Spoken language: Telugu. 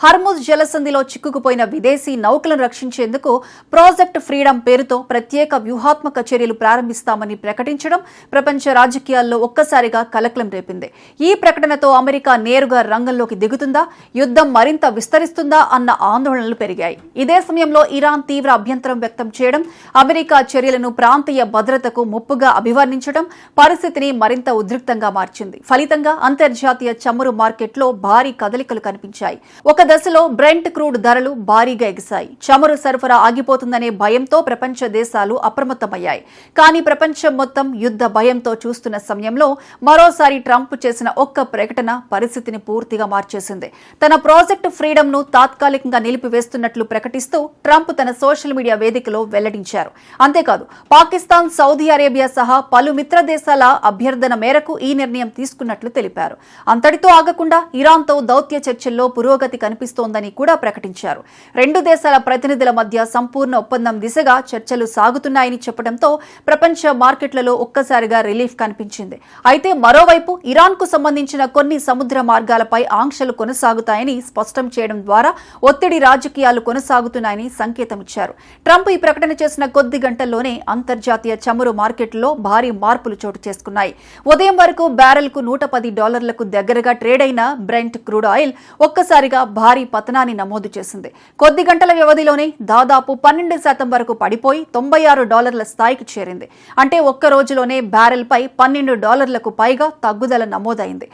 హర్ముజ్ జలసంధిలో చిక్కుకుపోయిన విదేశీ నౌకలను రక్షించేందుకు ప్రాజెక్ట్ ఫ్రీడమ్ పేరుతో ప్రత్యేక వ్యూహాత్మక చర్యలు ప్రారంభిస్తామని ప్రకటించడం ప్రపంచ రాజకీయాల్లో ఒక్కసారిగా కలకలం రేపింది. ఈ ప్రకటనతో అమెరికా నేరుగా రంగంలోకి దిగుతుందా, యుద్ధం మరింత విస్తరిస్తుందా అన్న ఆందోళనలు పెరిగాయి. ఇదే సమయంలో ఇరాన్ తీవ్ర అభ్యంతరం వ్యక్తం చేయడం, అమెరికా చర్యలను ప్రాంతీయ భద్రతకు ముప్పుగా అభివర్ణించడం పరిస్థితిని మరింత ఉద్రిక్తంగా మార్చింది. ఫలితంగా అంతర్జాతీయ చమురు మార్కెట్లో భారీ కదలికలు కనిపించాయి. ఒక దశలో బ్రెంట్ క్రూడ్ ధరలు భారీగా ఎగిశాయి. చమురు సరఫరా ఆగిపోతుందనే భయంతో ప్రపంచ దేశాలు అప్రమత్తమయ్యాయి. కానీ ప్రపంచం మొత్తం యుద్ధ భయంతో చూస్తున్న సమయంలో మరోసారి ట్రంప్ చేసిన ఒక్క ప్రకటన పరిస్థితిని పూర్తిగా మార్చేసింది. తన ప్రాజెక్టు ఫ్రీడమ్ ను తాత్కాలికంగా నిలిపివేస్తున్నట్లు ప్రకటిస్తూ ట్రంప్ తన సోషల్ మీడియా వేదికలో వెల్లడించారు. అంతేకాదు, పాకిస్తాన్, సౌదీ అరేబియా సహా పలు మిత్ర దేశాల అభ్యర్థన మేరకు ఈ నిర్ణయం తీసుకున్నట్లు తెలిపారు. అంతటితో ఆగకుండా ఇరాన్తో దౌత్య చర్చల్లో పురోగతి కనిపిస్తోందని కూడా ప్రకటించారు. రెండు దేశాల ప్రతినిధుల మధ్య సంపూర్ణ ఒప్పందం దిశగా చర్చలు సాగుతున్నాయని చెప్పడంతో ప్రపంచ మార్కెట్లలో ఒక్కసారిగా రిలీఫ్ కనిపించింది. అయితే మరోవైపు ఇరాన్కు సంబంధించిన కొన్ని సముద్ర మార్గాలపై ఆంక్షలు కొనసాగుతాయని స్పష్టం చేయడం ద్వారా ఒత్తిడి రాజకీయాలు కొనసాగుతున్నాయని సంకేతమిచ్చారు. ట్రంప్ ఈ ప్రకటన చేసిన కొద్ది గంటల్లోనే అంతర్జాతీయ చమురు మార్కెట్లో భారీ మార్పులు చోటు చేసుకున్నాయి. ఉదయం వరకు బ్యారెల్కు $110 దగ్గరగా ట్రేడ్ అయిన బ్రెంట్ క్రూడ్ ఆయిల్ ఒక్కసారిగా భారీ పతనాన్ని నమోదు చేసింది. కొద్ది గంటల వ్యవధిలోనే దాదాపు 12% వరకు పడిపోయి $96 స్థాయికి చేరింది. అంటే ఒక్క రోజులోనే బ్యారెల్పై $12 పైగా తగ్గుదల నమోదైంది.